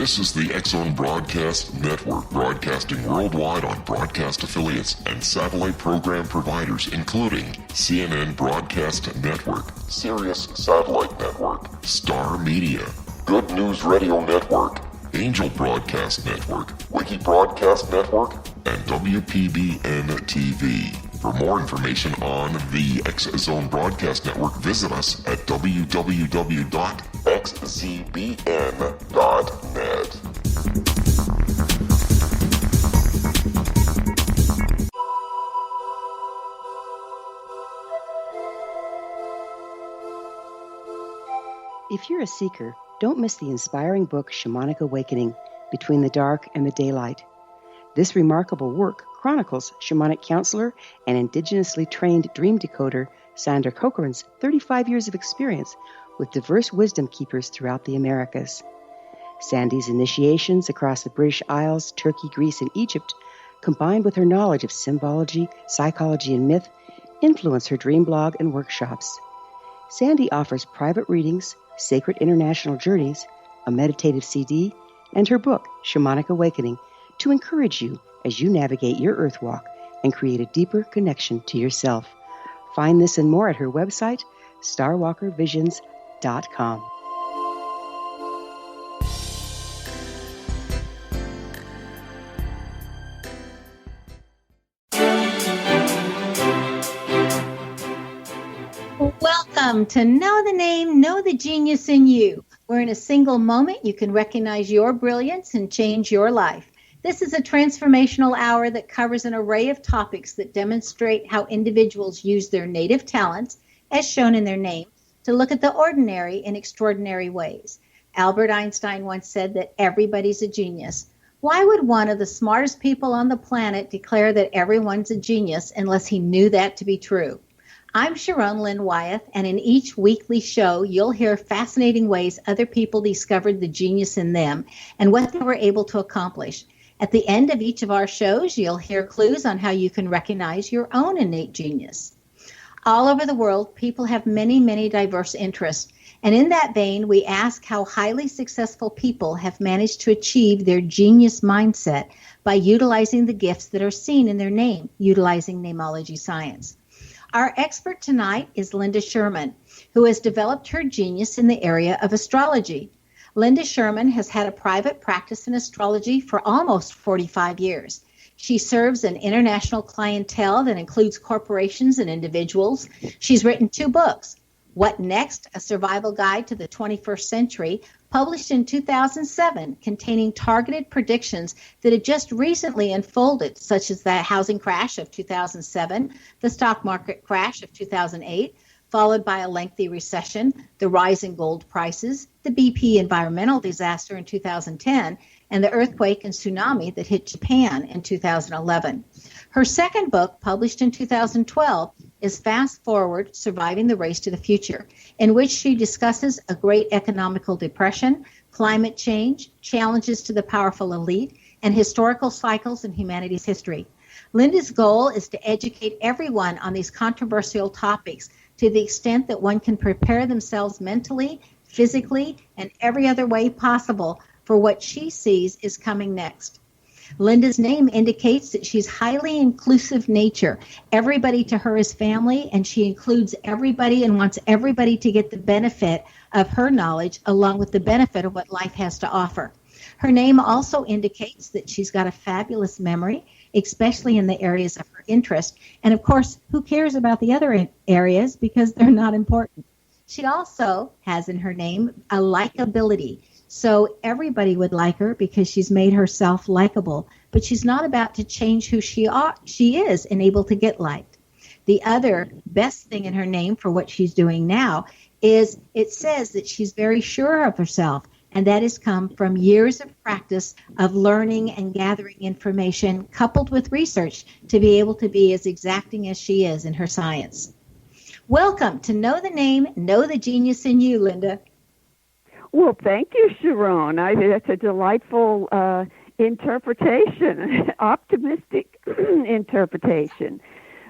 This is the X-Zone Broadcast Network, broadcasting worldwide on broadcast affiliates and satellite program providers, including CNN Broadcast Network, Sirius Satellite Network, Star Media, Good News Radio Network, Angel Broadcast Network, Wiki Broadcast Network, and WPBN TV. For more information on the X-Zone Broadcast Network, visit us at www.xzbn.net. If you're a seeker, don't miss the inspiring book Shamanic Awakening, Between the Dark and the Daylight. This remarkable work chronicles shamanic counselor and indigenously trained dream decoder Sandra Cochran's 35 years of experience with diverse wisdom keepers throughout the Americas. Sandy's initiations across the British Isles, Turkey, Greece, and Egypt, combined with her knowledge of symbology, psychology, and myth, influence her dream blog and workshops. Sandy offers private readings, sacred international journeys, a meditative CD, and her book, Shamanic Awakening, to encourage you as you navigate your earth walk and create a deeper connection to yourself. Find this and more at her website, starwalkervisions.com. Welcome to Know the Name, Know the Genius in You, where in a single moment you can recognize your brilliance and change your life. This is a transformational hour that covers an array of topics that demonstrate how individuals use their native talents, as shown in their name, to look at the ordinary in extraordinary ways. Albert Einstein once said that everybody's a genius. Why would one of the smartest people on the planet declare that everyone's a genius unless he knew that to be true? I'm Sharon Lynn Wyeth, and in each weekly show, you'll hear fascinating ways other people discovered the genius in them and what they were able to accomplish. At the end of each of our shows, you'll hear clues on how you can recognize your own innate genius. All over the world, people have many, many diverse interests. And in that vein, we ask how highly successful people have managed to achieve their genius mindset by utilizing the gifts that are seen in their name, utilizing namology science. Our expert tonight is Linda Schurman, who has developed her genius in the area of astrology. Linda Schurman has had a private practice in astrology for almost 45 years. She serves an international clientele that includes corporations and individuals. She's written 2 books, What Next? A Survival Guide to the 21st Century, published in 2007, containing targeted predictions that had just recently unfolded, such as the housing crash of 2007, the stock market crash of 2008, followed by a lengthy recession, the rise in gold prices, the BP environmental disaster in 2010, and the earthquake and tsunami that hit Japan in 2011. Her second book, published in 2012, is Fast Forward, Surviving the Race to the Future, in which she discusses a great economical depression, climate change, challenges to the powerful elite, and historical cycles in humanity's history. Linda's goal is to educate everyone on these controversial topics to the extent that one can prepare themselves mentally, physically, and every other way possible for what she sees is coming next. Linda's name indicates that she's highly inclusive nature. Everybody to her is family, and she includes everybody and wants everybody to get the benefit of her knowledge along with the benefit of what life has to offer. Her name also indicates that she's got a fabulous memory, especially in the areas of her interest. And of course, who cares about the other areas because they're not important? She also has in her name a likability. So everybody would like her because she's made herself likable, but she's not about to change who she is and able to get liked. The other best thing in her name for what she's doing now is it says that she's very sure of herself, and that has come from years of practice of learning and gathering information coupled with research to be able to be as exacting as she is in her science. Welcome to Know the Name, Know the Genius in You, Linda. Well, thank you, Sharon. That's a delightful interpretation, optimistic interpretation.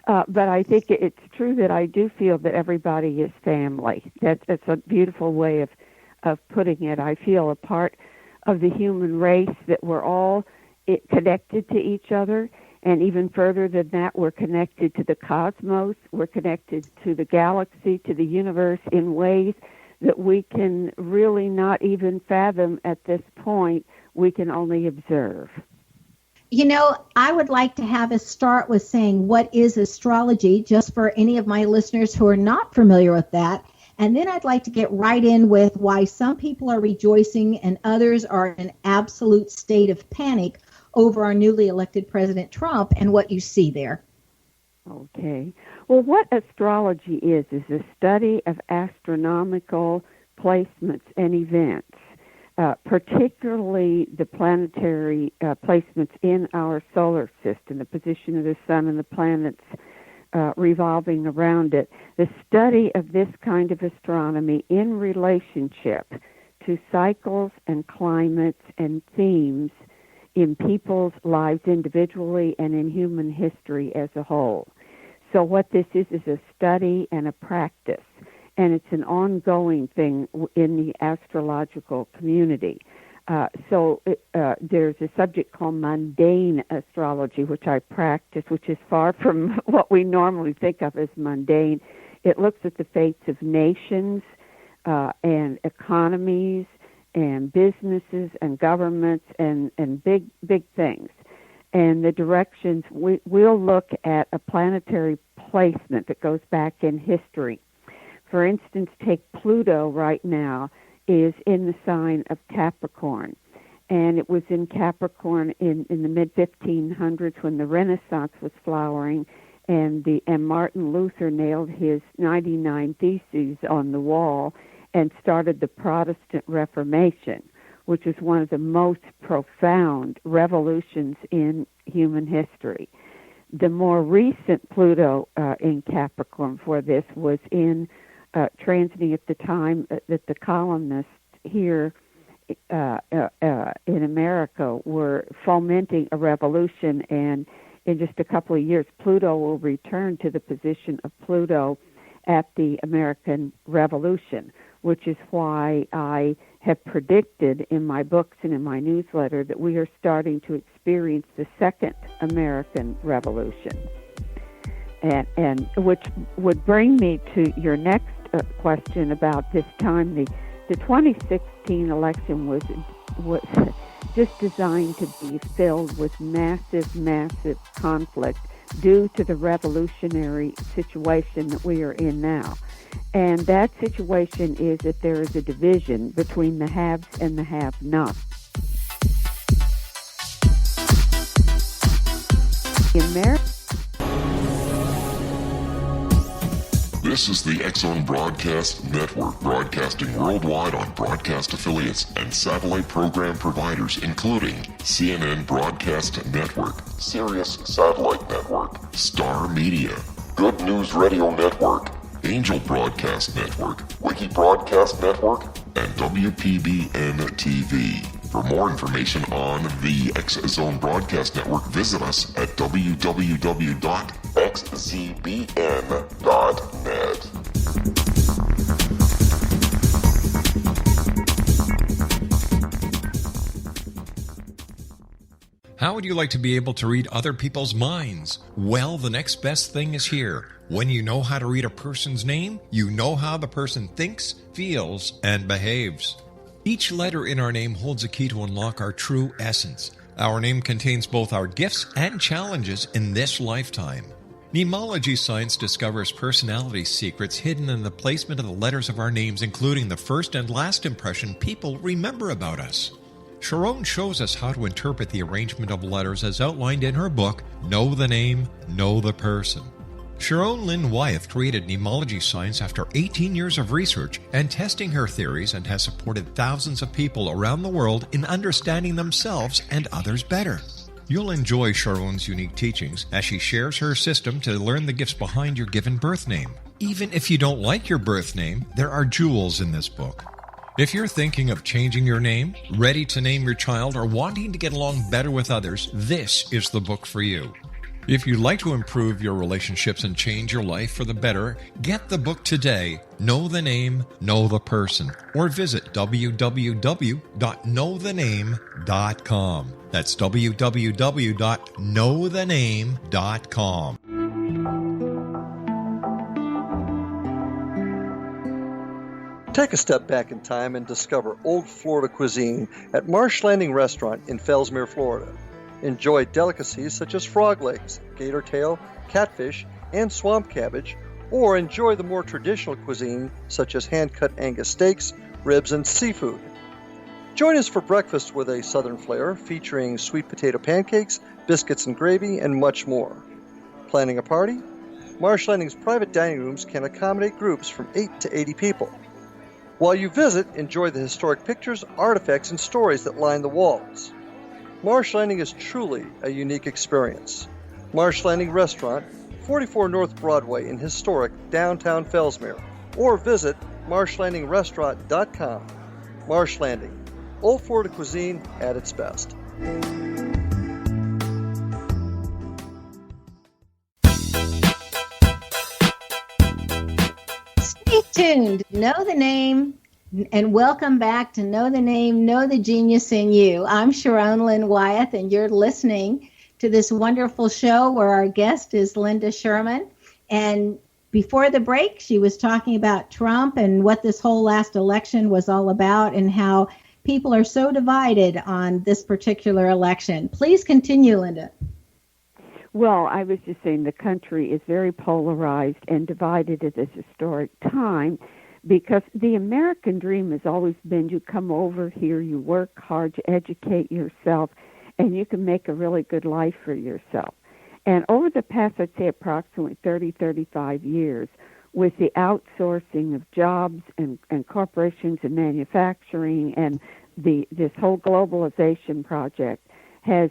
But I think it's true that I do feel that everybody is family. That's a beautiful way of putting it. I feel a part of the human race, that we're all connected to each other. And even further than that, we're connected to the cosmos, we're connected to the galaxy, to the universe in ways that we can really not even fathom at this point. We can only observe. You know, I would like to have us start with saying, what is astrology, just for any of my listeners who are not familiar with that. And then I'd like to get right in with why some people are rejoicing and others are in an absolute state of panic over our newly elected President Trump and what you see there. Okay. Well, what astrology is a study of astronomical placements and events, particularly the planetary placements in our solar system, the position of the sun and the planets revolving around it. The study of this kind of astronomy in relationship to cycles and climates and themes in people's lives individually and in human history as a whole. So what this is a study and a practice, and it's an ongoing thing in the astrological community. There's a subject called mundane astrology, which I practice, which is far from what we normally think of as mundane. It looks at the fates of nations and economies and businesses and governments and big things. And the directions, we'll look at a planetary placement that goes back in history. For instance, take Pluto right now is in the sign of Capricorn. And it was in Capricorn in the mid-1500s when the Renaissance was flowering, and Martin Luther nailed his 99 Theses on the wall and started the Protestant Reformation, which is one of the most profound revolutions in human history. The more recent Pluto in Capricorn for this was in transiting at the time that the colonists here in America were fomenting a revolution, and in just a couple of years, Pluto will return to the position of Pluto at the American Revolution, which is why I have predicted in my books and in my newsletter that we are starting to experience the Second American Revolution. And which would bring me to your next question about this time. The 2016 election was just designed to be filled with massive conflict due to the revolutionary situation that we are in now. And that situation is that there is a division between the haves and the have-nots. This is the X-Zone Broadcast Network, broadcasting worldwide on broadcast affiliates and satellite program providers, including CNN Broadcast Network, Sirius Satellite Network, Star Media, Good News Radio Network, Angel Broadcast Network, Wiki Broadcast Network, and WPBN TV. For more information on the X-Zone Broadcast Network, visit us at www.xzbn.net. How would you like to be able to read other people's minds? Well, the next best thing is here. When you know how to read a person's name, you know how the person thinks, feels, and behaves. Each letter in our name holds a key to unlock our true essence. Our name contains both our gifts and challenges in this lifetime. Mnemology science discovers personality secrets hidden in the placement of the letters of our names, including the first and last impression people remember about us. Schurman shows us how to interpret the arrangement of letters as outlined in her book, Know the Name, Know the Person. Sharon Lynn Wyeth created mnemology science after 18 years of research and testing her theories, and has supported thousands of people around the world in understanding themselves and others better. You'll enjoy Sharon's unique teachings as she shares her system to learn the gifts behind your given birth name. Even if you don't like your birth name, there are jewels in this book. If you're thinking of changing your name, ready to name your child, or wanting to get along better with others, this is the book for you. If you'd like to improve your relationships and change your life for the better, get the book today, Know the Name, Know the Person, or visit www.knowthename.com. That's www.knowthename.com. Take a step back in time and discover old Florida cuisine at Marsh Landing Restaurant in Fellsmere, Florida. Enjoy delicacies such as frog legs, gator tail, catfish, and swamp cabbage, or enjoy the more traditional cuisine such as hand-cut Angus steaks, ribs, and seafood. Join us for breakfast with a southern flair featuring sweet potato pancakes, biscuits and gravy, and much more. Planning a party? Marsh Landing's private dining rooms can accommodate groups from 8 to 80 people. While you visit, enjoy the historic pictures, artifacts, and stories that line the walls. Marsh Landing is truly a unique experience. Marsh Landing Restaurant, 44 North Broadway in historic downtown Fellsmere, or visit marshlandingrestaurant.com. Marsh Landing, old Florida cuisine at its best. Stay tuned. Know the Name. And welcome back to Know the Name, Know the Genius in You. I'm Sharon Lynn Wyeth, and you're listening to this wonderful show where our guest is Linda Schurman. And before the break, she was talking about Trump and what this whole last election was all about and how people are so divided on this particular election. Please continue, Linda. Well, I was just saying the country is very polarized and divided at this historic time, because the American dream has always been you come over here, you work hard to educate yourself, and you can make a really good life for yourself. And over the past, I'd say approximately 30, 35 years, with the outsourcing of jobs and corporations and manufacturing and this whole globalization project has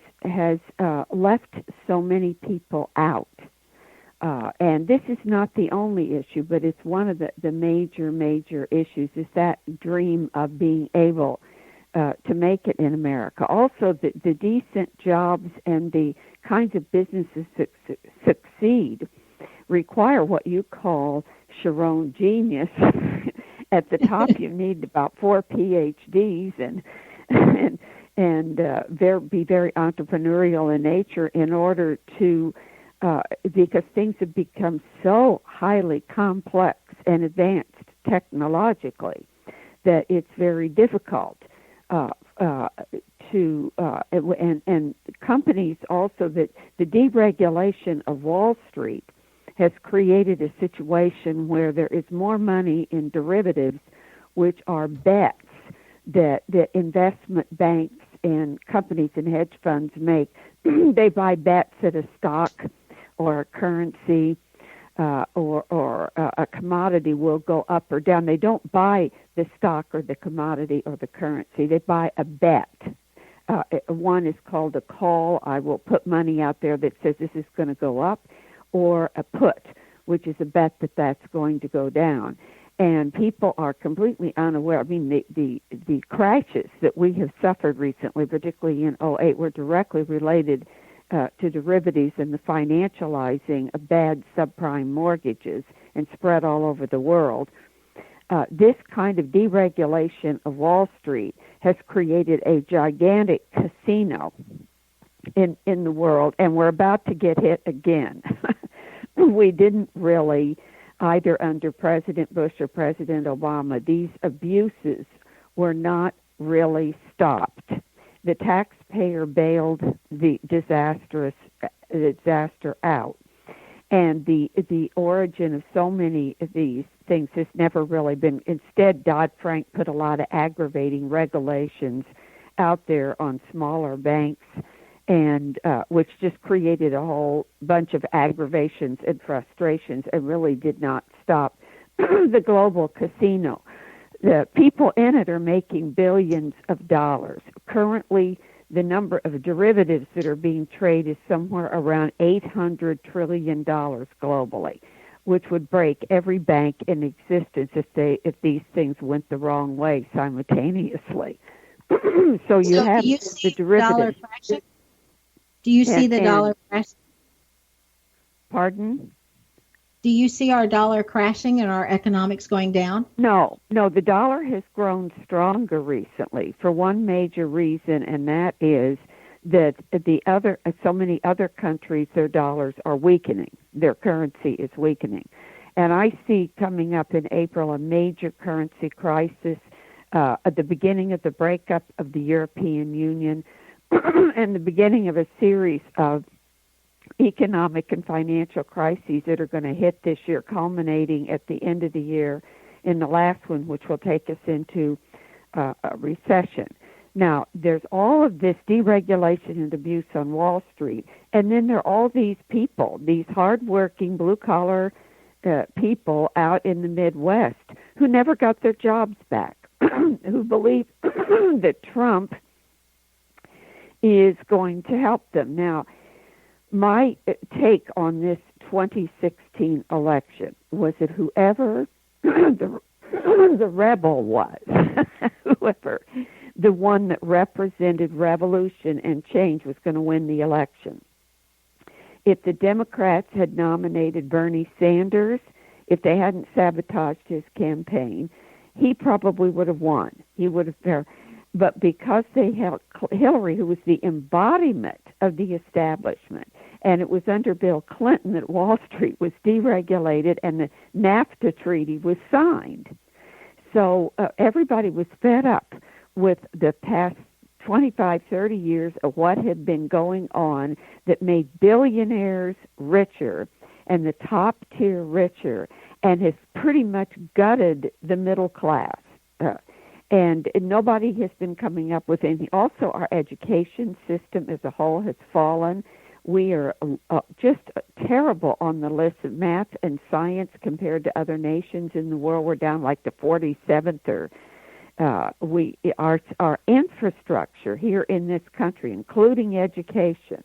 left so many people out. And this is not the only issue, but it's one of the major issues, is that dream of being able to make it in America. Also, the decent jobs and the kinds of businesses that succeed require what you call Sharon genius. At the top, you need about 4 PhDs and be very entrepreneurial in nature in order to because things have become so highly complex and advanced technologically that it's very difficult and companies also, that the deregulation of Wall Street has created a situation where there is more money in derivatives, which are bets that investment banks and companies and hedge funds make. They buy bets at a stock or a currency or a commodity will go up or down. They don't buy the stock or the commodity or the currency. They buy a bet. One is called a call. I will put money out there that says this is going to go up, or a put, which is a bet that that's going to go down. And people are completely unaware. I mean, the crashes that we have suffered recently, particularly in 2008, were directly related to derivatives and the financializing of bad subprime mortgages and spread all over the world. This kind of deregulation of Wall Street has created a gigantic casino in the world, and we're about to get hit again. We didn't really, either under President Bush or President Obama, these abuses were not really stopped. The taxpayer bailed the disaster out. And the origin of so many of these things has never really been. Instead, Dodd-Frank put a lot of aggravating regulations out there on smaller banks, and which just created a whole bunch of aggravations and frustrations and really did not stop the global casino. The people in it are making billions of dollars. Currently, the number of derivatives that are being traded is somewhere around $800 trillion globally, which would break every bank in existence if these things went the wrong way simultaneously. So you have the derivatives. Do you see the dollar fraction? Pardon? Do you see our dollar crashing and our economics going down? No, the dollar has grown stronger recently for one major reason, and that is that so many other countries, their dollars are weakening. Their currency is weakening. And I see coming up in April a major currency crisis at the beginning of the breakup of the European Union and the beginning of a series of economic and financial crises that are going to hit this year, culminating at the end of the year in the last one, which will take us into a recession. Now, there's all of this deregulation and abuse on Wall Street, and then there are all these people, these hardworking, blue-collar people out in the Midwest who never got their jobs back, who believe that Trump is going to help them. Now, my take on this 2016 election was that whoever the rebel was, whoever the one that represented revolution and change was going to win the election. If the Democrats had nominated Bernie Sanders, if they hadn't sabotaged his campaign, he probably would have won. He would have. But because they held Hillary, who was the embodiment of the establishment, and it was under Bill Clinton that Wall Street was deregulated and the NAFTA treaty was signed. So everybody was fed up with the past 25, 30 years of what had been going on that made billionaires richer and the top tier richer and has pretty much gutted the middle class. And nobody has been coming up with anything. Also, our education system as a whole has fallen. We are just terrible on the list of math and science compared to other nations in the world. We're down like the 47th or our infrastructure here in this country, including education,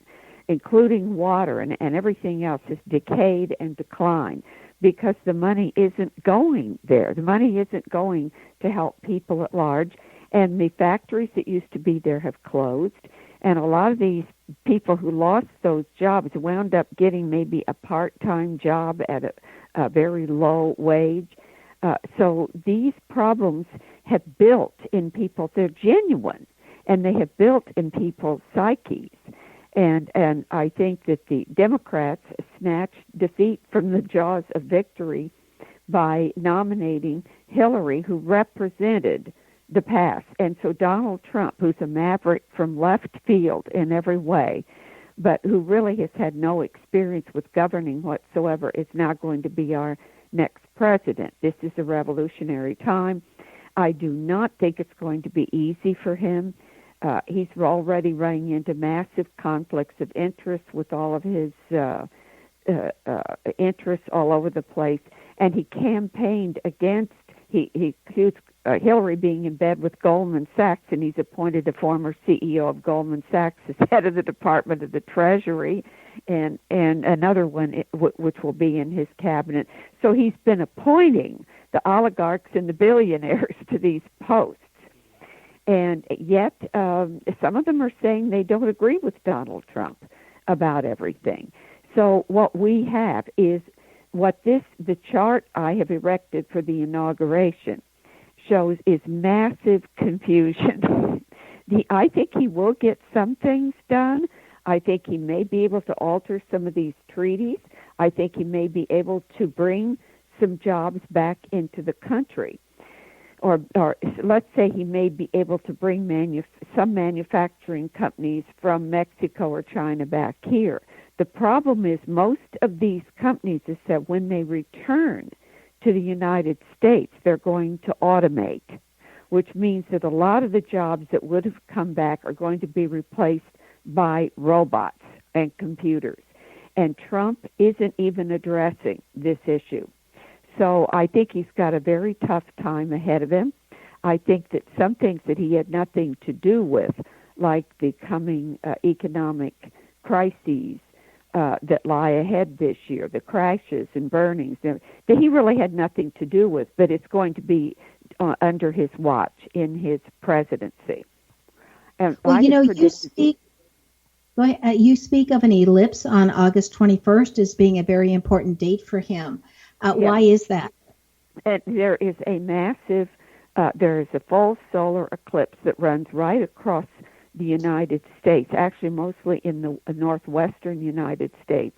including water and everything else, has decayed and declined because the money isn't going there. The money isn't going to help people at large, and the factories that used to be there have closed, and a lot of these people who lost those jobs wound up getting maybe a part-time job at a very low wage. So these problems have built in people. They're genuine, and they have built in people's psyches. And I think that the Democrats snatched defeat from the jaws of victory by nominating Hillary, who represented the past. And so Donald Trump, who's a maverick from left field in every way, but who really has had no experience with governing whatsoever, is now going to be our next president. This is a revolutionary time. I do not think it's going to be easy for him. He's already running into massive conflicts of interest with all of his interests all over the place, and he campaigned against, he accused Hillary being in bed with Goldman Sachs, and he's appointed a former CEO of Goldman Sachs as head of the Department of the Treasury, and another one which will be in his cabinet. So he's been appointing the oligarchs and the billionaires to these posts. And yet, some of them are saying they don't agree with Donald Trump about everything. So what we have is the chart I have erected for the inauguration shows is massive confusion. I think he will get some things done. I think he may be able to alter some of these treaties. I think he may be able to bring some jobs back into the country. Or let's say he may be able to bring some manufacturing companies from Mexico or China back here. The problem is most of these companies is that when they return to the United States, they're going to automate, which means that a lot of the jobs that would have come back are going to be replaced by robots and computers. And Trump isn't even addressing this issue. So I think he's got a very tough time ahead of him. I think that some things that he had nothing to do with, like the coming economic crises that lie ahead this year, the crashes and burnings, that he really had nothing to do with, but it's going to be under his watch in his presidency. And well, you speak. Go ahead. You speak of an eclipse on August 21st as being a very important date for him. Why is that? And there is there is a full solar eclipse that runs right across the United States, actually mostly in the northwestern United States.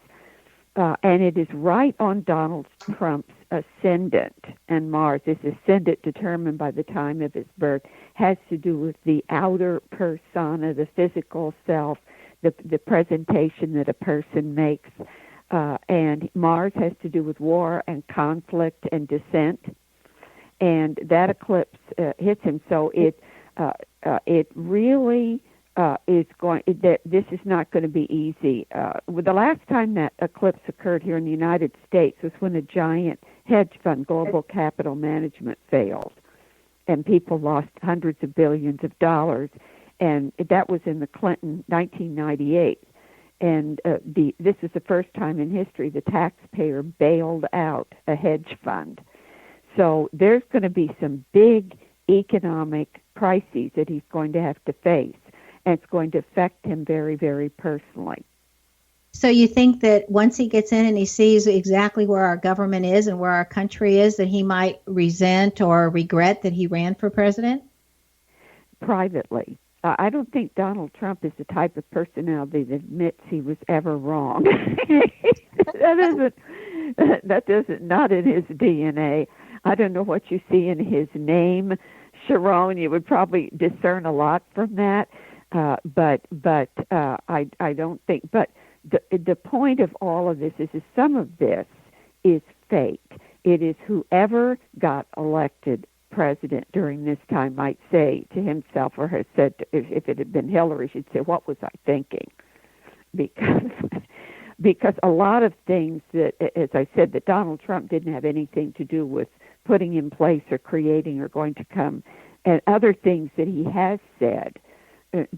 And it is right on Donald Trump's ascendant, and Mars. His ascendant, determined by the time of his birth, has to do with the outer persona, the physical self, the presentation that a person makes. And Mars has to do with war and conflict and dissent. And that eclipse hits him, so it really is going. This is not going to be easy. The last time that eclipse occurred here in the United States was when a giant hedge fund, Global Capital Management, failed, and people lost hundreds of billions of dollars. And that was in the Clinton 1998. And this is the first time in history the taxpayer bailed out a hedge fund. So there's going to be some big economic crises that he's going to have to face, and it's going to affect him very, very personally. So you think that once he gets in and he sees exactly where our government is and where our country is, that he might resent or regret that he ran for president? Privately. I don't think Donald Trump is the type of personality that admits he was ever wrong. That isn't not in his DNA. I don't know what you see in his name, Sharon. You would probably discern a lot from that, but I don't think. But the point of all of this is some of this is fake. It is whoever got elected president during this time might say to himself, or has said, if it had been Hillary, she'd say, "What was I thinking?" Because a lot of things that, as I said, that Donald Trump didn't have anything to do with putting in place or creating or going to come, and other things that he has said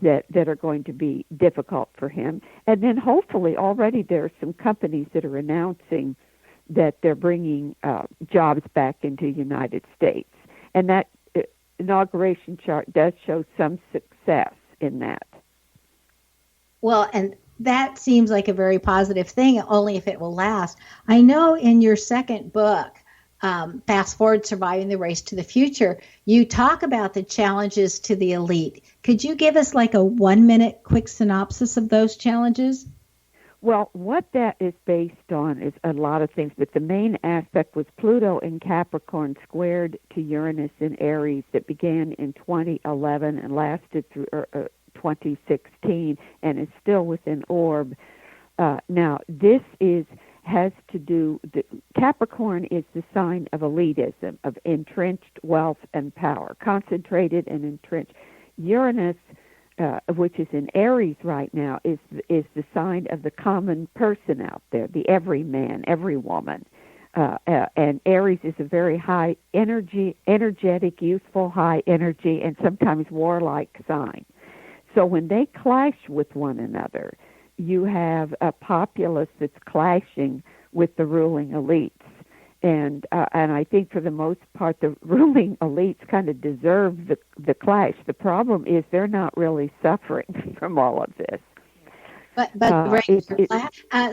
that are going to be difficult for him. And then hopefully already there are some companies that are announcing that they're bringing jobs back into the United States. And that inauguration chart does show some success in that. Well, and that seems like a very positive thing, only if it will last. I know in your second book, Fast Forward, Surviving the Race to the Future, you talk about the challenges to the elite. Could you give us like a 1-minute quick synopsis of those challenges? Well, what that is based on is a lot of things, but the main aspect was Pluto in Capricorn squared to Uranus in Aries that began in 2011 and lasted through 2016 and is still within orb. Now, this has to do, Capricorn is the sign of elitism, of entrenched wealth and power, concentrated and entrenched. Uranus, which is in Aries right now, is the sign of the common person out there, the everyman, every woman. And Aries is a very high energetic, youthful, high energy, and sometimes warlike sign. So when they clash with one another, you have a populace that's clashing with the ruling elites. And I think for the most part, the ruling elites kind of deserve the clash. The problem is they're not really suffering from all of this.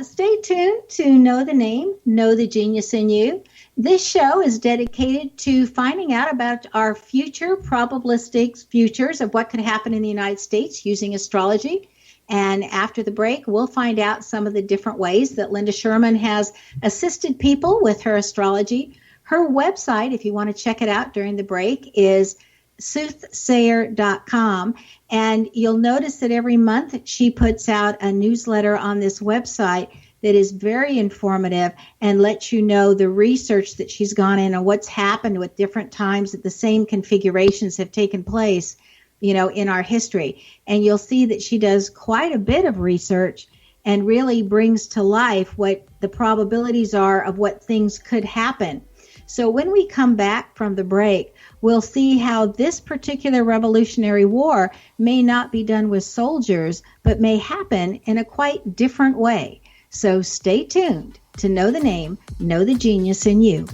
Stay tuned to Know the Name, Know the Genius in You. This show is dedicated to finding out about our future, probabilistic futures of what could happen in the United States using astrology. And after the break, we'll find out some of the different ways that Linda Schurman has assisted people with her astrology. Her website, if you want to check it out during the break, is soothsayer.com. And you'll notice that every month she puts out a newsletter on this website that is very informative and lets you know the research that she's gone in and what's happened with different times that the same configurations have taken place, you know, in our history. And you'll see that she does quite a bit of research and really brings to life what the probabilities are of what things could happen. So when we come back from the break, we'll see how this particular Revolutionary War may not be done with soldiers, but may happen in a quite different way. So stay tuned to Know the Name, Know the Genius in You.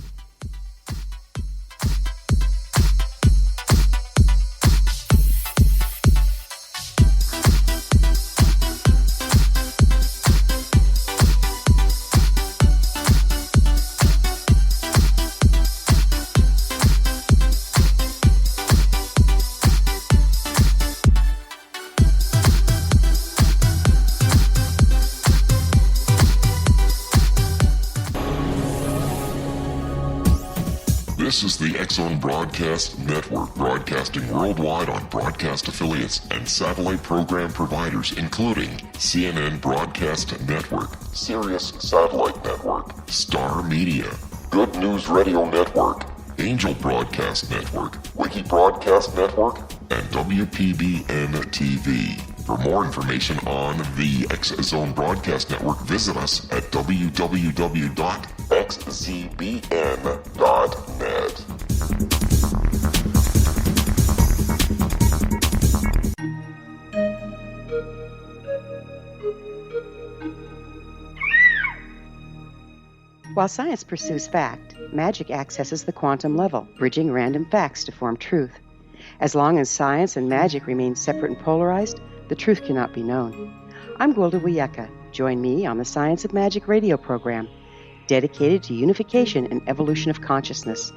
This is the X-Zone Broadcast Network, broadcasting worldwide on broadcast affiliates and satellite program providers, including CNN Broadcast Network, Sirius Satellite Network, Star Media, Good News Radio Network, Angel Broadcast Network, Wiki Broadcast Network, and WPBN TV. For more information on the X-Zone Broadcast Network, visit us at www.xzbn.net. While science pursues fact, magic accesses the quantum level, bridging random facts to form truth. As long as science and magic remain separate and polarized, the truth cannot be known. I'm Gwilda Wiyaka. Join me on the Science of Magic radio program, dedicated to unification and evolution of consciousness.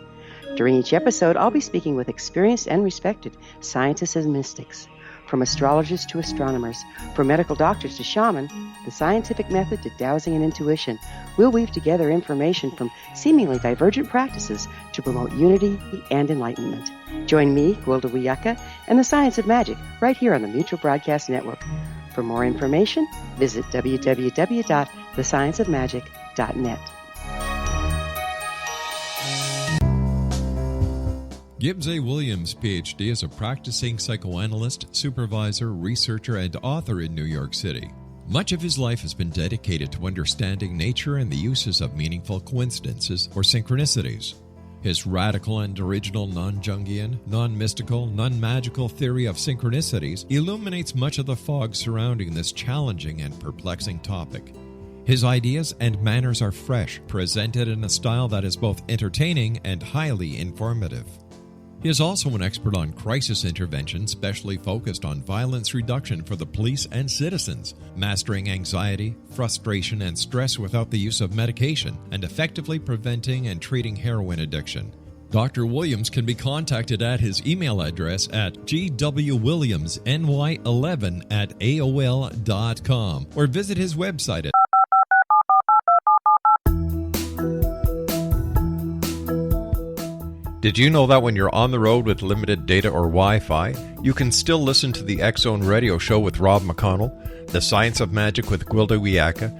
During each episode, I'll be speaking with experienced and respected scientists and mystics. From astrologers to astronomers, from medical doctors to shaman, the scientific method to dowsing and intuition, we'll weave together information from seemingly divergent practices to promote unity and enlightenment. Join me, Gwilda Wiyaka, and the Science of Magic right here on the Mutual Broadcast Network. For more information, visit www.thescienceofmagic.net. Gibbs A. Williams, Ph.D., is a practicing psychoanalyst, supervisor, researcher, and author in New York City. Much of his life has been dedicated to understanding nature and the uses of meaningful coincidences or synchronicities. His radical and original non-Jungian, non-mystical, non-magical theory of synchronicities illuminates much of the fog surrounding this challenging and perplexing topic. His ideas and manners are fresh, presented in a style that is both entertaining and highly informative. He is also an expert on crisis intervention, specially focused on violence reduction for the police and citizens, mastering anxiety, frustration, and stress without the use of medication, and effectively preventing and treating heroin addiction. Dr. Williams can be contacted at his email address at gwwilliamsny11@aol.com or visit his website at Did you know that when you're on the road with limited data or Wi-Fi, you can still listen to the X-Zone Radio Show with Rob McConnell, The Science of Magic with Gwilda Wiyaka,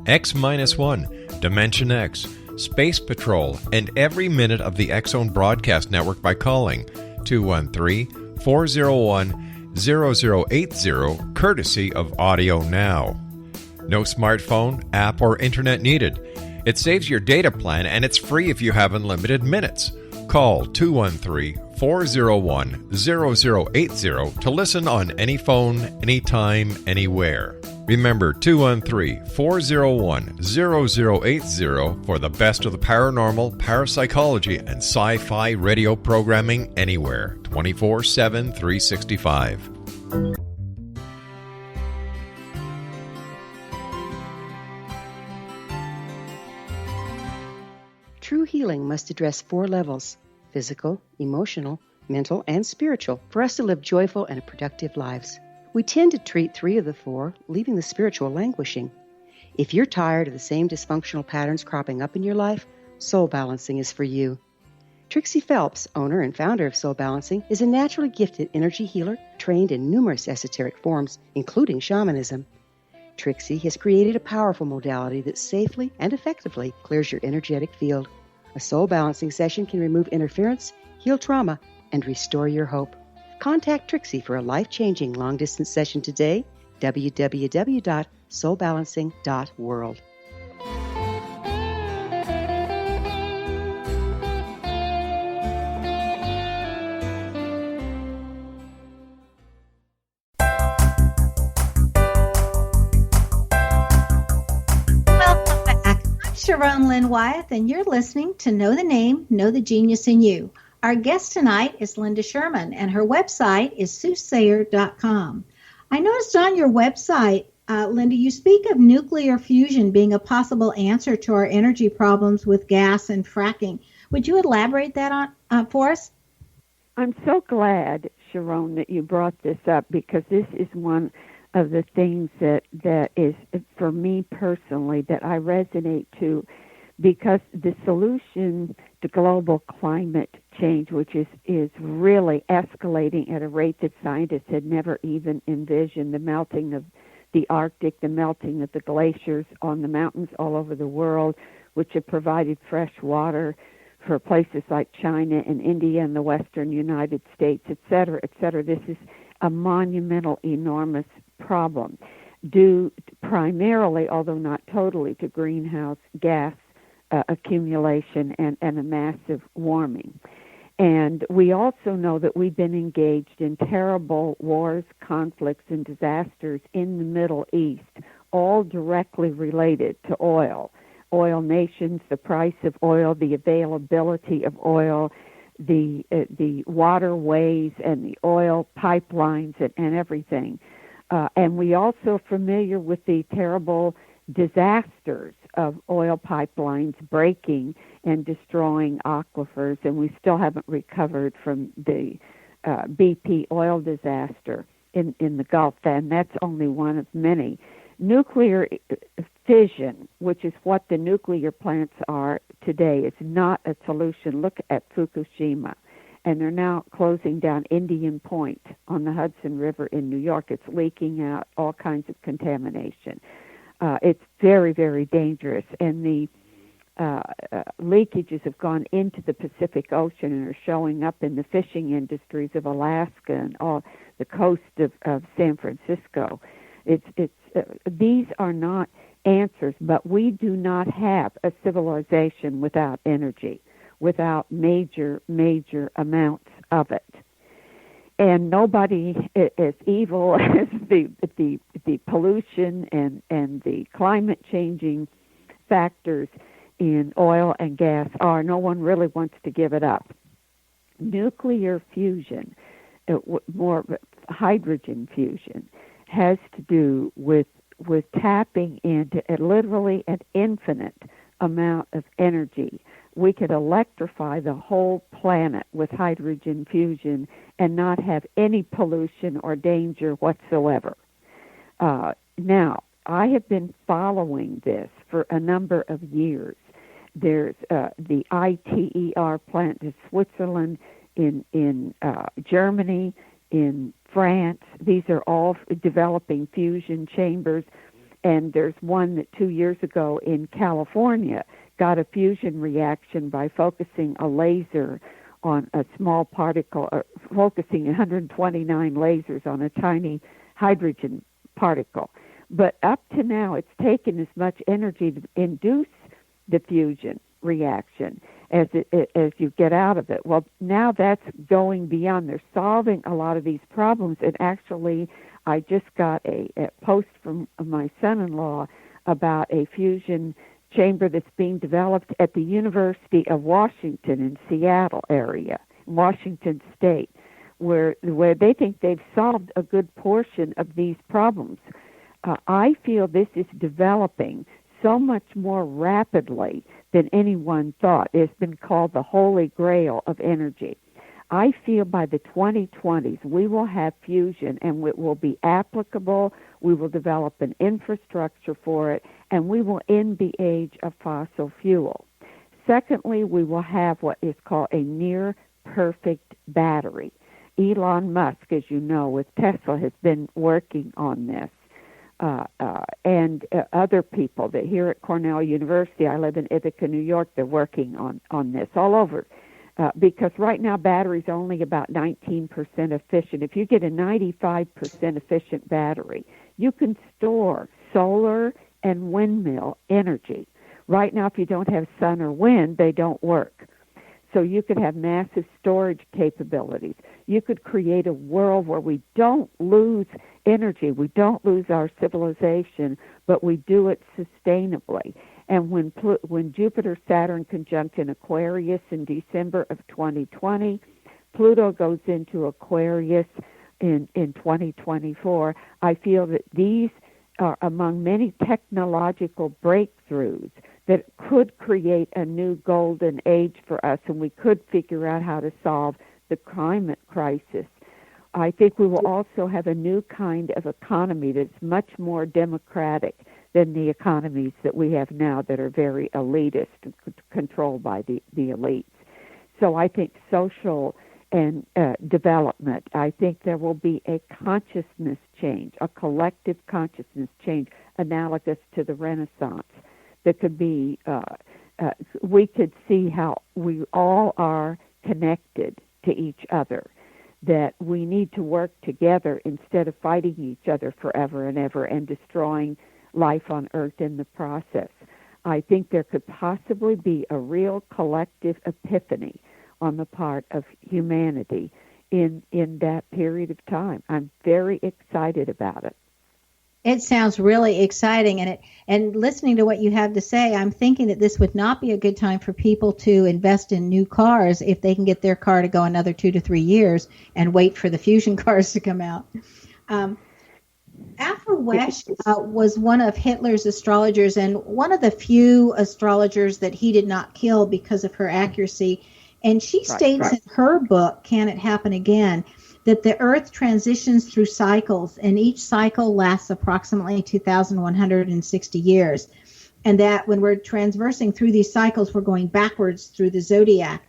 X-1, Dimension X, Space Patrol, and every minute of the X-Zone Broadcast Network by calling 213-401-0080, courtesy of Audio Now. No smartphone, app, or internet needed. It saves your data plan, and it's free if you have unlimited minutes. Call 213-401-0080 to listen on any phone, anytime, anywhere. Remember 213-401-0080 for the best of the paranormal, parapsychology, and sci-fi radio programming anywhere, 24/7, 365. True healing must address 4 levels: physical, emotional, mental, and spiritual, for us to live joyful and productive lives. We tend to treat 3 of the 4, leaving the spiritual languishing. If you're tired of the same dysfunctional patterns cropping up in your life, Soul Balancing is for you. Trixie Phelps, owner and founder of Soul Balancing, is a naturally gifted energy healer trained in numerous esoteric forms, including shamanism. Trixie has created a powerful modality that safely and effectively clears your energetic field. A soul balancing session can remove interference, heal trauma, and restore your hope. Contact Trixie for a life-changing long-distance session today, www.soulbalancing.world. Sharon Lynn Wyeth, and you're listening to Know the Name, Know the Genius in You. Our guest tonight is Linda Schurman, and her website is soothsayer.com. I noticed on your website, Linda, you speak of nuclear fusion being a possible answer to our energy problems with gas and fracking. Would you elaborate that on for us? I'm so glad, Sharon, that you brought this up, because this is one of the things that is, for me personally, that I resonate to, because the solution global climate change, which is really escalating at a rate that scientists had never even envisioned. The melting of the Arctic, the melting of the glaciers on the mountains all over the world, which have provided fresh water for places like China and India and the western United States, et cetera, et cetera. This is a monumental, enormous problem due primarily, although not totally, to greenhouse gas accumulation and a massive warming. And we also know that we've been engaged in terrible wars, conflicts, and disasters in the Middle East, all directly related to oil. Oil nations, the price of oil, the availability of oil, the waterways and the oil pipelines and everything. And we also are familiar with the terrible disasters of oil pipelines breaking and destroying aquifers, and we still haven't recovered from the BP oil disaster in the Gulf, and that's only one of many. Nuclear fission, which is what the nuclear plants are today, is not a solution. Look at Fukushima, and they're now closing down Indian Point on the Hudson River in New York. It's leaking out all kinds of contamination. It's very, very dangerous, and the leakages have gone into the Pacific Ocean and are showing up in the fishing industries of Alaska and all the coast of San Francisco. These are not answers, but we do not have a civilization without energy, without major amounts of it. And nobody as evil as the pollution and the climate changing factors in oil and gas are. No one really wants to give it up. Nuclear fusion, more hydrogen fusion, has to do with tapping into literally an infinite amount of energy. We could electrify the whole planet with hydrogen fusion and not have any pollution or danger whatsoever. Now, I have been following this for a number of years. There's the ITER plant in Switzerland, in Germany, in France. These are all developing fusion chambers. And there's one that 2 years ago in California got a fusion reaction by focusing a laser on a small particle, focusing 129 lasers on a tiny hydrogen particle. But up to now, it's taken as much energy to induce the fusion reaction as you get out of it. Well, now that's going beyond. They're solving a lot of these problems, and actually I just got a post from my son-in-law about a fusion chamber that's being developed at the University of Washington in Seattle area, Washington State, where they think they've solved a good portion of these problems. I feel this is developing so much more rapidly than anyone thought. It's been called the Holy Grail of energy. I feel by the 2020s we will have fusion, and it will be applicable. We will develop an infrastructure for it, and we will end the age of fossil fuel. Secondly, we will have what is called a near-perfect battery. Elon Musk, as you know, with Tesla, has been working on this. And other people that here at Cornell University, I live in Ithaca, New York, they're working on this all over. Because right now batteries are only about 19% efficient. If you get a 95% efficient battery, you can store solar and windmill energy. Right now, if you don't have sun or wind, they don't work. So you could have massive storage capabilities. You could create a world where we don't lose energy, we don't lose our civilization, but we do it sustainably. And when Jupiter-Saturn conjunct in Aquarius in December of 2020, Pluto goes into Aquarius in 2024, I feel that these are among many technological breakthroughs that could create a new golden age for us, and we could figure out how to solve the climate crisis. I think we will also have a new kind of economy that's much more democratic than the economies that we have now that are very elitist, controlled by the elites. So I think social and development, I think there will be a consciousness change, a collective consciousness change analogous to the Renaissance. That could be, we could see how we all are connected to each other, that we need to work together instead of fighting each other forever and ever and destroying life on Earth in the process. I think there could possibly be a real collective epiphany on the part of humanity in that period of time. I'm very excited about it. It sounds really exciting, and listening to what you have to say, I'm thinking that this would not be a good time for people to invest in new cars if they can get their car to go another 2 to 3 years and wait for the fusion cars to come out. Alfred Wesch was one of Hitler's astrologers, and one of the few astrologers that he did not kill because of her accuracy. And she states in her book, Can It Happen Again?, that the Earth transitions through cycles, and each cycle lasts approximately 2,160 years. And that when we're transversing through these cycles, we're going backwards through the zodiac.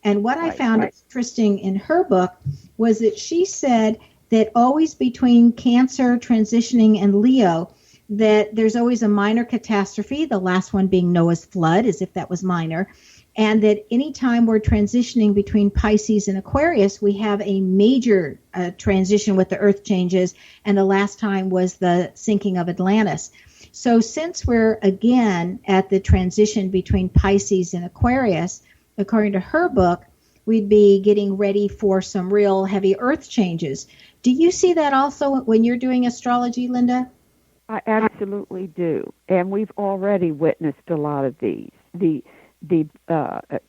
And what I found interesting in her book was that she said that always between Cancer transitioning and Leo, that there's always a minor catastrophe, the last one being Noah's flood, as if that was minor, and that anytime we're transitioning between Pisces and Aquarius, we have a major transition with the Earth changes, and the last time was the sinking of Atlantis. So since we're again at the transition between Pisces and Aquarius, according to her book, we'd be getting ready for some real heavy Earth changes. Do you see that also when you're doing astrology, Linda? I absolutely do, and we've already witnessed a lot of these. The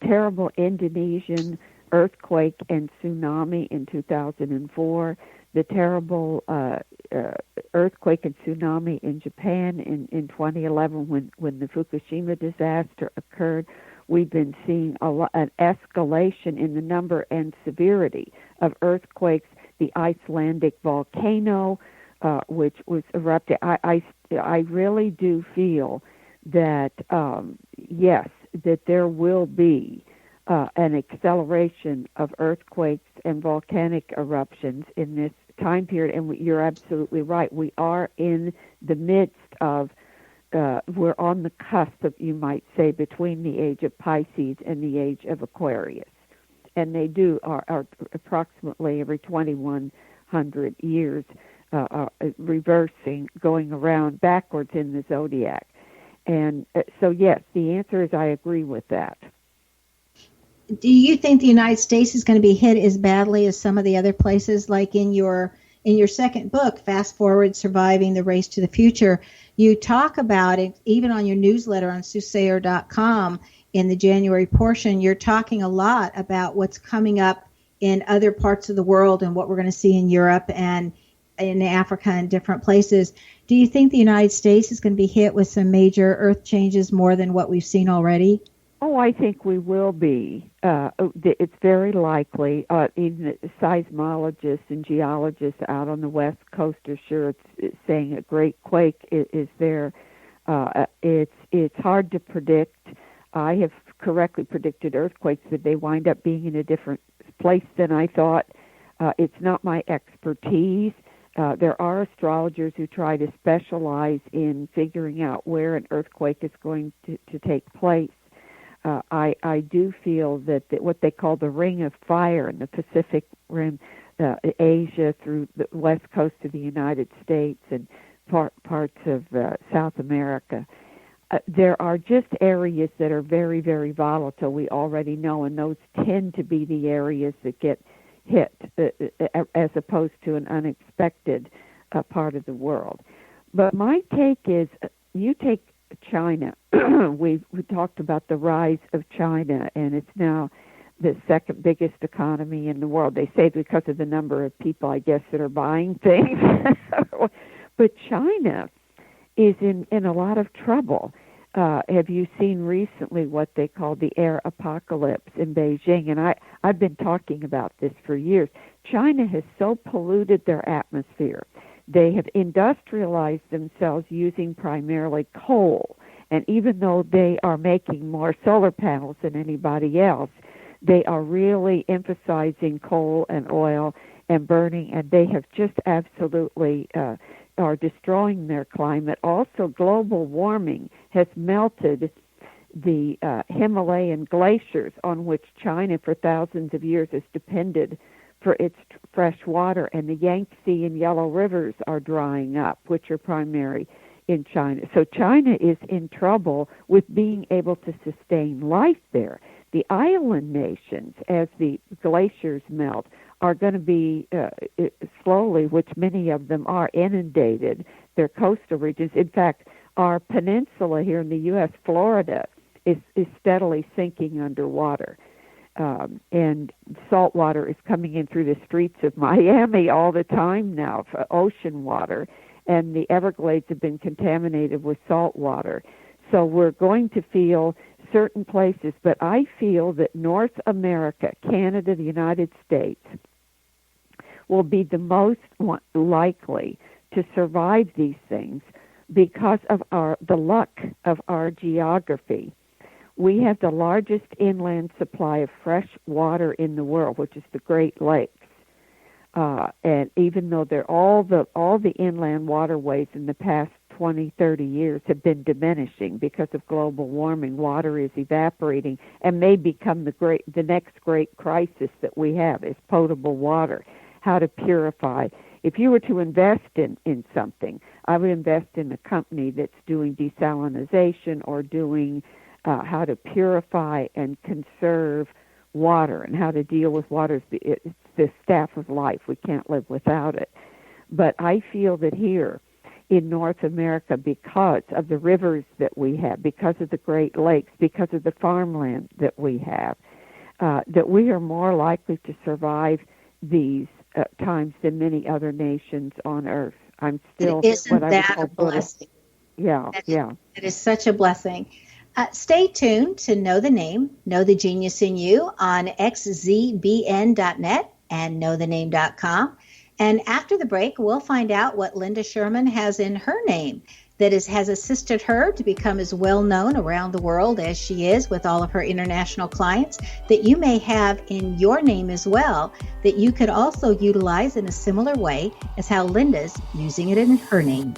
terrible Indonesian earthquake and tsunami in 2004, the terrible earthquake and tsunami in Japan in 2011 when the Fukushima disaster occurred. We've been seeing an escalation in the number and severity of earthquakes. The Icelandic volcano, which was erupting. I really do feel that, yes, that there will be an acceleration of earthquakes and volcanic eruptions in this time period. And you're absolutely right. We are in the midst of, we're on the cusp of, you might say, between the age of Pisces and the age of Aquarius. And they are approximately every 2,100 years reversing, going around backwards in the zodiac. And so, yes, the answer is I agree with that. Do you think the United States is going to be hit as badly as some of the other places? Like in your second book, Fast Forward, Surviving the Race to the Future, you talk about it, even on your newsletter on soothsayer.com in the January portion, you're talking a lot about what's coming up in other parts of the world and what we're going to see in Europe and in Africa and different places. Do you think the United States is going to be hit with some major earth changes more than what we've seen already? Oh, I think we will be. It's very likely. Even seismologists and geologists out on the West Coast are sure it's saying a great quake is there. It's hard to predict. I have correctly predicted earthquakes, but they wind up being in a different place than I thought. It's not my expertise. There are astrologers who try to specialize in figuring out where an earthquake is going to take place. I do feel that what they call the Ring of Fire in the Pacific Rim, Asia through the west coast of the United States and parts of South America, there are just areas that are very, very volatile, we already know, and those tend to be the areas that get hit as opposed to an unexpected part of the world. But my take is, you take China. We talked about the rise of China, and it's now the second biggest economy in the world. They say because of the number of people, I guess, that are buying things. But China is in a lot of trouble. Have you seen recently what they call the air apocalypse in Beijing? And I've been talking about this for years. China has so polluted their atmosphere. They have industrialized themselves using primarily coal. And even though they are making more solar panels than anybody else, They are really emphasizing coal and oil and burning, and they have just absolutely are destroying their climate. Also, global warming has melted the Himalayan glaciers on which China for thousands of years has depended for its fresh water, and the Yangtze and Yellow Rivers are drying up, which are primary in China. So China is in trouble with being able to sustain life there. The island nations, as the glaciers melt, are going to be slowly, which many of them are, inundated, their coastal regions. In fact, our peninsula here in the U.S., Florida, is steadily sinking underwater. And salt water is coming in through the streets of Miami all the time now, for ocean water, and the Everglades have been contaminated with salt water. So we're going to feel certain places, but I feel that North America, Canada, the United States, will be the most likely to survive these things because of the luck of our geography. We have the largest inland supply of fresh water in the world, which is the Great Lakes. And even though all the inland waterways in the past 20, 30 years have been diminishing because of global warming, water is evaporating and may become the next great crisis that we have is potable water, how to purify. If you were to invest in something, I would invest in a company that's doing desalination or doing how to purify and conserve water and how to deal with water. It's the staff of life. We can't live without it. But I feel that here in North America, because of the rivers that we have, because of the Great Lakes, because of the farmland that we have, that we are more likely to survive these times than many other nations on earth. I'm still Isn't that a blessing? Yeah. It is such a blessing. Stay tuned to Know the Name, Know the Genius in You on xzbn.net and knowthename.com. And after the break, we'll find out what Linda Schurman has in her name that has assisted her to become as well known around the world as she is with all of her international clients, that you may have in your name as well, that you could also utilize in a similar way as how Linda's using it in her name.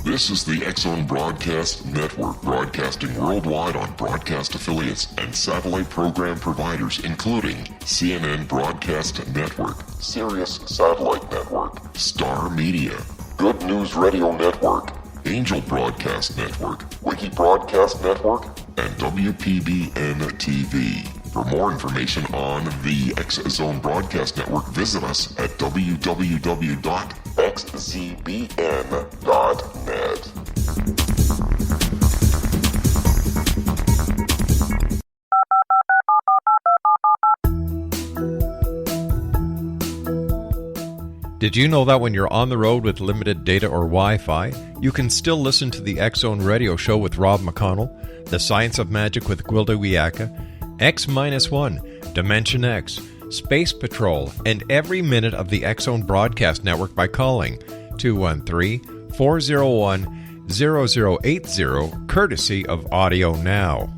This is the X-Zone Broadcast Network, broadcasting worldwide on broadcast affiliates and satellite program providers, including CNN Broadcast Network, Sirius Satellite Network, Star Media, Good News Radio Network, Angel Broadcast Network, Wiki Broadcast Network, and WPBN TV. For more information on the X-Zone Broadcast Network, visit us at www.xzbn.net. Did you know that when you're on the road with limited data or Wi-Fi, you can still listen to the X-Zone Radio Show with Rob McConnell, The Science of Magic with Gwilda Wiyaka, X-1, Dimension X, Space Patrol, and every minute of the X-Zone Broadcast Network by calling 213-401-0080, courtesy of Audio Now.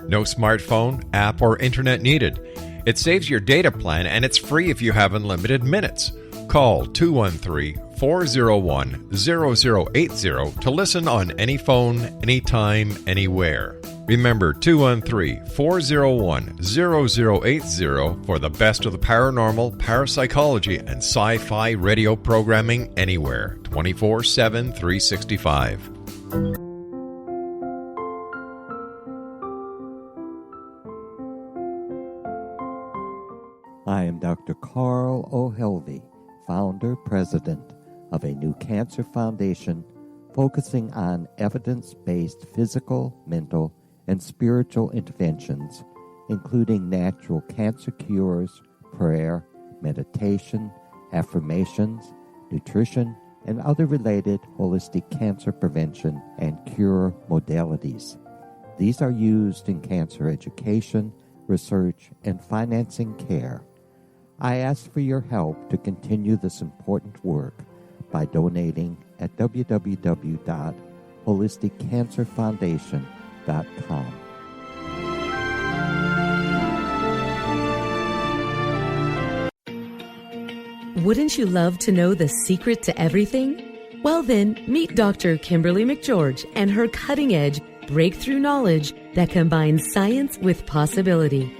No smartphone, app, or internet needed. It saves your data plan, and it's free if you have unlimited minutes. Call 213-401-0080 to listen on any phone, anytime, anywhere. Remember 213-401-0080 for the best of the paranormal, parapsychology, and sci-fi radio programming anywhere, 24/7, 365. Dr. Carl O'Helvey, founder, president of a new cancer foundation focusing on evidence-based physical, mental, and spiritual interventions, including natural cancer cures, prayer, meditation, affirmations, nutrition, and other related holistic cancer prevention and cure modalities. These are used in cancer education, research, and financing care. I ask for your help to continue this important work by donating at www.holisticcancerfoundation.com. Wouldn't you love to know the secret to everything? Well then, meet Dr. Kimberly McGeorge and her cutting-edge breakthrough knowledge that combines science with possibility.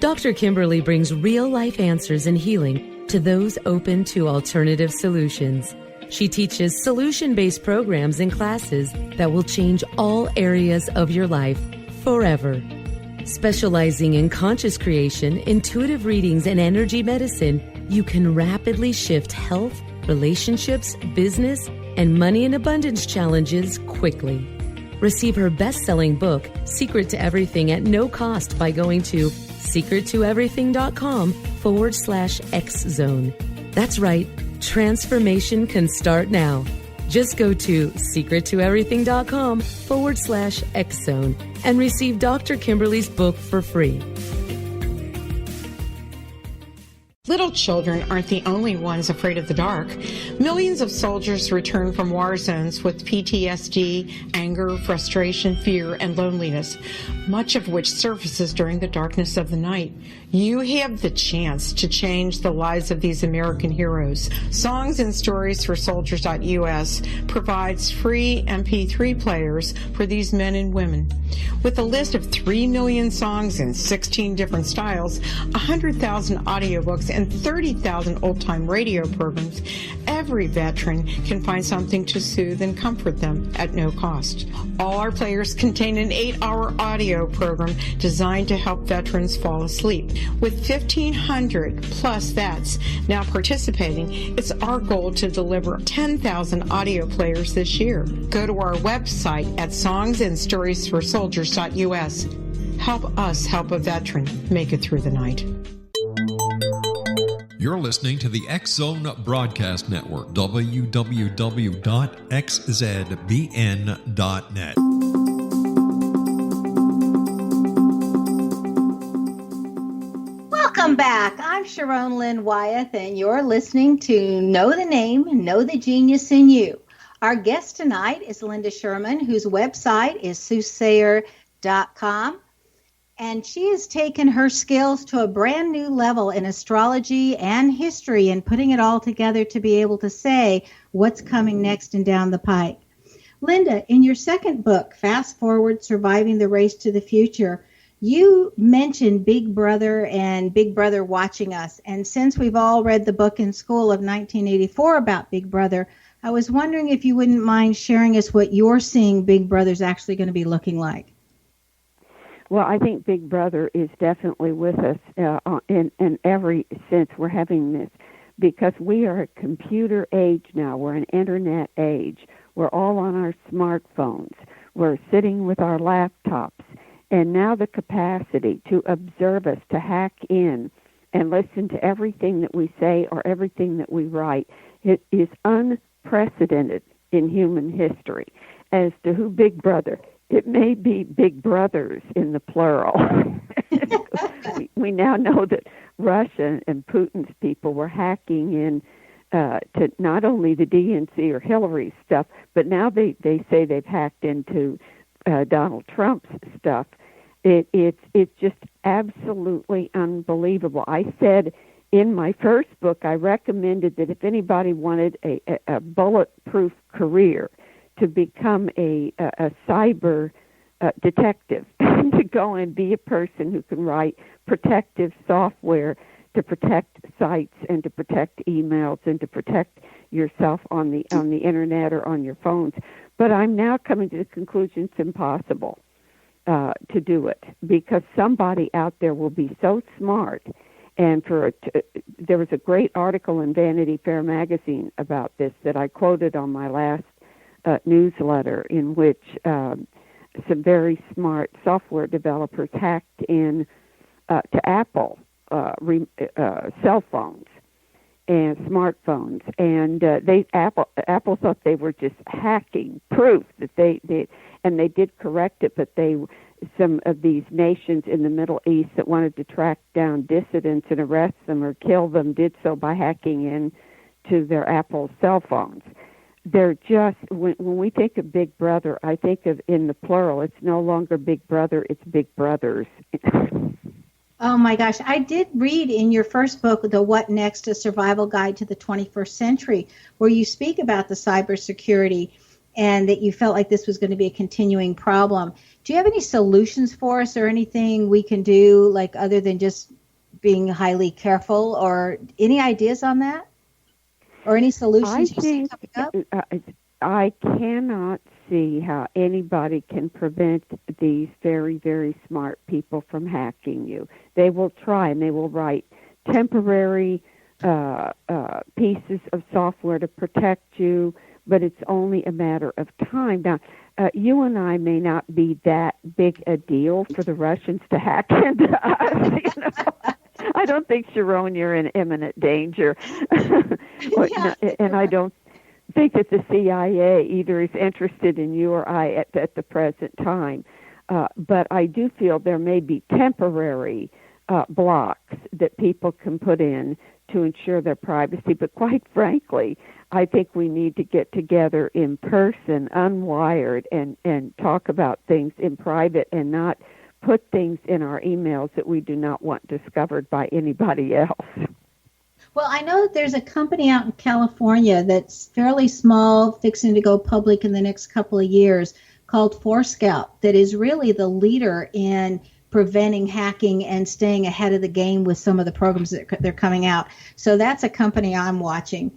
Dr. Kimberly brings real-life answers and healing to those open to alternative solutions. She teaches solution-based programs and classes that will change all areas of your life forever. Specializing in conscious creation, intuitive readings, and energy medicine, you can rapidly shift health, relationships, business, and money and abundance challenges quickly. Receive her best-selling book, Secret to Everything, at no cost by going to secrettoeverything.com/X-Zone. That's right, transformation can start now. Just go to secrettoeverything.com/X-Zone and receive Dr. Kimberly's book for free. Little children aren't the only ones afraid of the dark. Millions of soldiers return from war zones with PTSD, anger, frustration, fear, and loneliness, much of which surfaces during the darkness of the night. You have the chance to change the lives of these American heroes. Songs and Stories for Soldiers.us provides free MP3 players for these men and women. With a list of 3 million songs in 16 different styles, 100,000 audiobooks, and 30,000 old-time radio programs, every veteran can find something to soothe and comfort them at no cost. All our players contain an 8-hour audio program designed to help veterans fall asleep. With 1,500 plus vets now participating, it's our goal to deliver 10,000 audio players this year. Go to our website at songsandstoriesforsoldiers.us. Help us help a veteran make it through the night. You're listening to the X-Zone Broadcast Network, www.xzbn.net. Welcome back. I'm Sharon Lynn Wyeth, and you're listening to Know the Name, Know the Genius in You. Our guest tonight is Linda Schurman, whose website is soothsayer.com. And she has taken her skills to a brand new level in astrology and history and putting it all together to be able to say what's coming next and down the pike. Linda, in your second book, Fast Forward, Surviving the Race to the Future, you mentioned Big Brother and Big Brother watching us. And since we've all read the book in school of 1984 about Big Brother, I was wondering if you wouldn't mind sharing us what you're seeing Big Brother's actually going to be looking like. Well, I think Big Brother is definitely with us in every sense. We're having this because we are a computer age now. We're an internet age. We're all on our smartphones. We're sitting with our laptops. And now the capacity to observe us, to hack in and listen to everything that we say or everything that we write, it is unprecedented in human history. As to who Big Brother, it may be Big Brothers in the plural. we now know that Russia and Putin's people were hacking in to not only the DNC or Hillary's stuff, but now they say they've hacked into Donald Trump's stuff. It's just absolutely unbelievable. I said in my first book, I recommended that if anybody wanted a bulletproof career, to become a cyber detective, to go and be a person who can write protective software to protect sites and to protect emails and to protect yourself on the internet or on your phones. But I'm now coming to the conclusion it's impossible to do it because somebody out there will be so smart And there was a great article in Vanity Fair magazine about this that I quoted on my last newsletter, in which some very smart software developers hacked in to Apple cell phones and smartphones, and Apple thought they were just hacking, proof that they did correct it, but some of these nations in the Middle East that wanted to track down dissidents and arrest them or kill them did so by hacking into their Apple cell phones. They're just, when we think of Big Brother, I think of in the plural. It's no longer Big Brother, it's Big Brothers. Oh my gosh, I did read in your first book, The What Next, A Survival Guide to the 21st Century, where you speak about the cybersecurity and that you felt like this was going to be a continuing problem. Do you have any solutions for us or anything we can do, like other than just being highly careful, or any ideas on that? Or any solutions you see coming up? I cannot see how anybody can prevent these very, very smart people from hacking you. They will try, and they will write temporary pieces of software to protect you, but it's only a matter of time. Now, you and I may not be that big a deal for the Russians to hack into us. You know? I don't think, Sharon, you're in imminent danger. And I don't think that the CIA either is interested in you or I at the present time. But I do feel there may be temporary blocks that people can put in to ensure their privacy. But quite frankly, I think we need to get together in person, unwired, and talk about things in private and not put things in our emails that we do not want discovered by anybody else. Well, I know that there's a company out in California that's fairly small, fixing to go public in the next couple of years, called Forescout, that is really the leader in preventing hacking and staying ahead of the game with some of the programs that they're coming out. So that's a company I'm watching.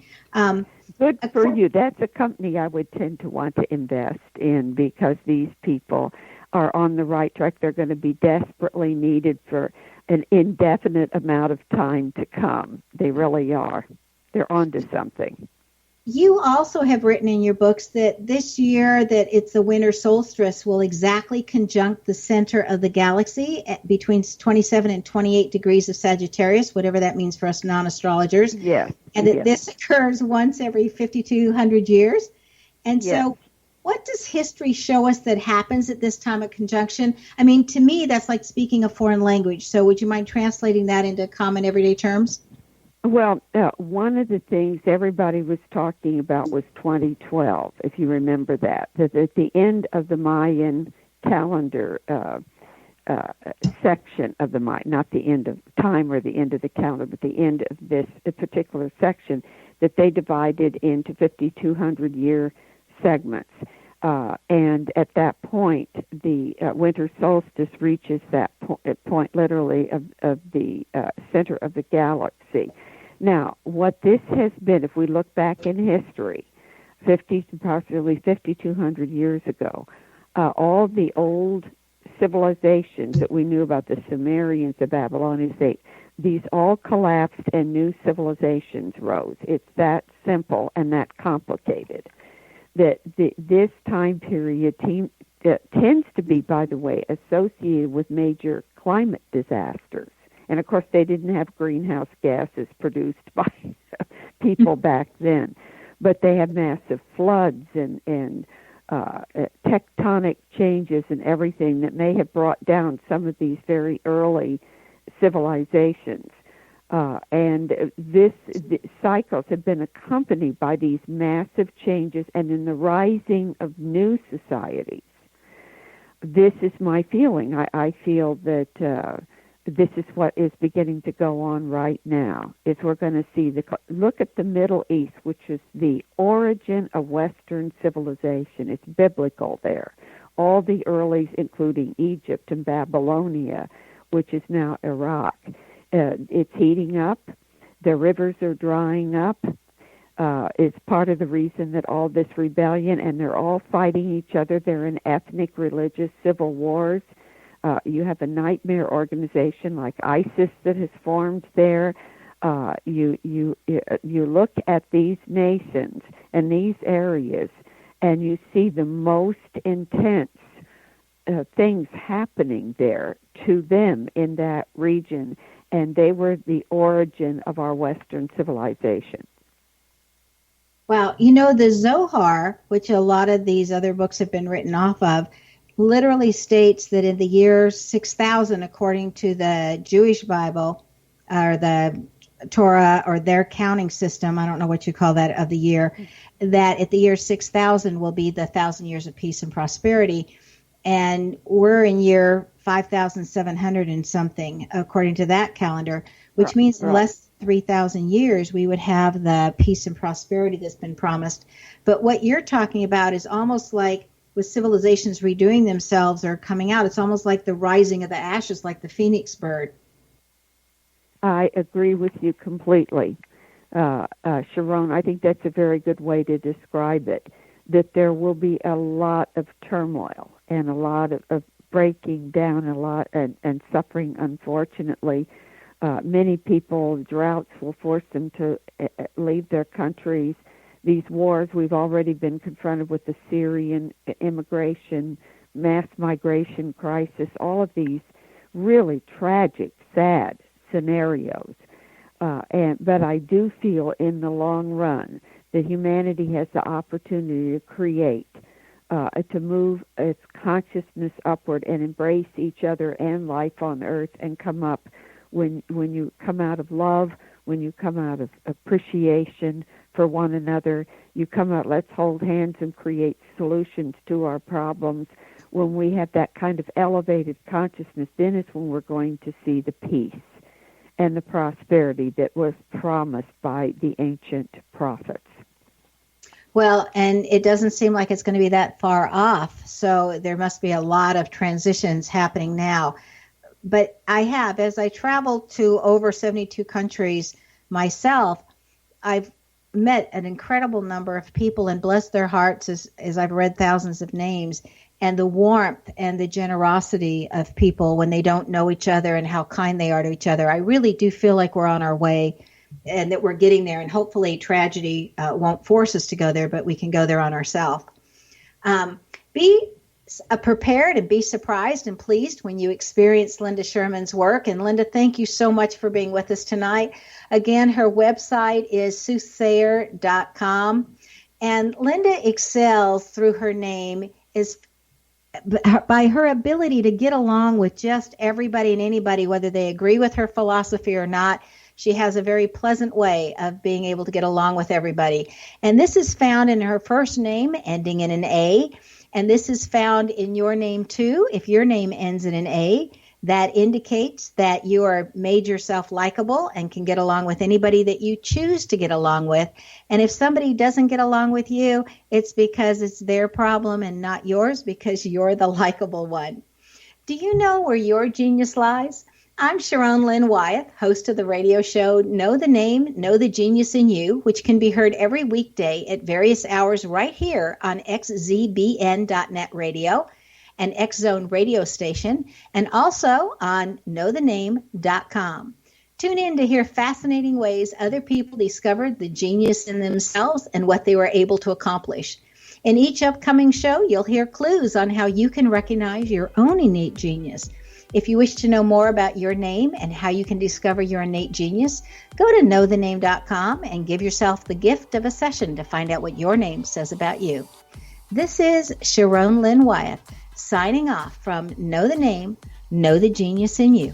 Good for you. That's a company I would tend to want to invest in, because these people are on the right track. They're going to be desperately needed for an indefinite amount of time to come. They really are. They're onto something. You also have written in your books that this year that it's the winter solstice will exactly conjunct the center of the galaxy at between 27 and 28 degrees of Sagittarius, whatever that means for us non-astrologers. Yes. And that this occurs once every 5,200 years. And yes. So what does history show us that happens at this time of conjunction? I mean, to me, that's like speaking a foreign language. So would you mind translating that into common everyday terms? Well, one of the things everybody was talking about was 2012, if you remember that at the end of the Mayan calendar section of the Mayan, not the end of time or the end of the calendar, but the end of this particular section, that they divided into 5,200-year segments. And at that point, the winter solstice reaches that point literally of the center of the galaxy. Now, what this has been, if we look back in history, approximately 5,200 years ago, all the old civilizations that we knew about, the Sumerians, the Babylonians, these all collapsed and new civilizations rose. It's that simple and that complicated. That this time period tends to be, by the way, associated with major climate disasters. And, of course, they didn't have greenhouse gases produced by people back then. But they have massive floods and tectonic changes and everything that may have brought down some of these very early civilizations. And the cycles have been accompanied by these massive changes and in the rising of new societies. This is my feeling. I feel that this is what is beginning to go on right now, is we're going to see look at the Middle East, which is the origin of Western civilization. It's biblical there. All the earlies, including Egypt and Babylonia, which is now Iraq. It's heating up. The rivers are drying up. It's part of the reason that all this rebellion, and they're all fighting each other. They're in ethnic, religious, civil wars. You have a nightmare organization like ISIS that has formed there. You look at these nations and these areas, and you see the most intense things happening there to them in that region, and they were the origin of our Western civilization. Well, the Zohar, which a lot of these other books have been written off of, literally states that in the year 6000, according to the Jewish Bible, or the Torah, or their counting system, I don't know what you call that, of the year, that at the year 6000 will be the 1,000 years of peace and prosperity. And we're in year 5,700 and something, according to that calendar, which means in less than 3,000 years, we would have the peace and prosperity that's been promised. But what you're talking about is almost like with civilizations redoing themselves or coming out, it's almost like the rising of the ashes, like the phoenix bird. I agree with you completely. Sharon, I think that's a very good way to describe it, that there will be a lot of turmoil and a lot of breaking down, and suffering, unfortunately. Many people, droughts will force them to leave their countries. These wars, we've already been confronted with the Syrian immigration, mass migration crisis, all of these really tragic, sad scenarios. But I do feel in the long run that humanity has the opportunity to create, to move its consciousness upward and embrace each other and life on earth, and come up when you come out of love, when you come out of appreciation for one another, you come out, let's hold hands and create solutions to our problems. When we have that kind of elevated consciousness, then it's when we're going to see the peace and the prosperity that was promised by the ancient prophets. Well, and it doesn't seem like it's going to be that far off, so there must be a lot of transitions happening now. But as I traveled to over 72 countries myself, I've met an incredible number of people and blessed their hearts as I've read thousands of names, and the warmth and the generosity of people when they don't know each other and how kind they are to each other. I really do feel like we're on our way and that we're getting there, and hopefully tragedy won't force us to go there, but we can go there on ourselves. Be prepared and be surprised and pleased when you experience Linda Schurman's work. And Linda, thank you so much for being with us tonight. Again, her website is soothsayer.com. And Linda excels through her name is by her ability to get along with just everybody and anybody, whether they agree with her philosophy or not. She has a very pleasant way of being able to get along with everybody. And this is found in her first name ending in an A. And this is found in your name too. If your name ends in an A, that indicates that you are made yourself likable and can get along with anybody that you choose to get along with. And if somebody doesn't get along with you, it's because it's their problem and not yours, because you're the likable one. Do you know where your genius lies? I'm Sharon Lynn Wyeth, host of the radio show Know the Name, Know the Genius in You, which can be heard every weekday at various hours right here on xzbn.net radio, an X-Zone radio station, and also on knowthename.com. Tune in to hear fascinating ways other people discovered the genius in themselves and what they were able to accomplish. In each upcoming show, you'll hear clues on how you can recognize your own innate genius. If you wish to know more about your name and how you can discover your innate genius, go to knowthename.com and give yourself the gift of a session to find out what your name says about you. This is Sharon Lynn Wyeth signing off from Know the Name, Know the Genius in You.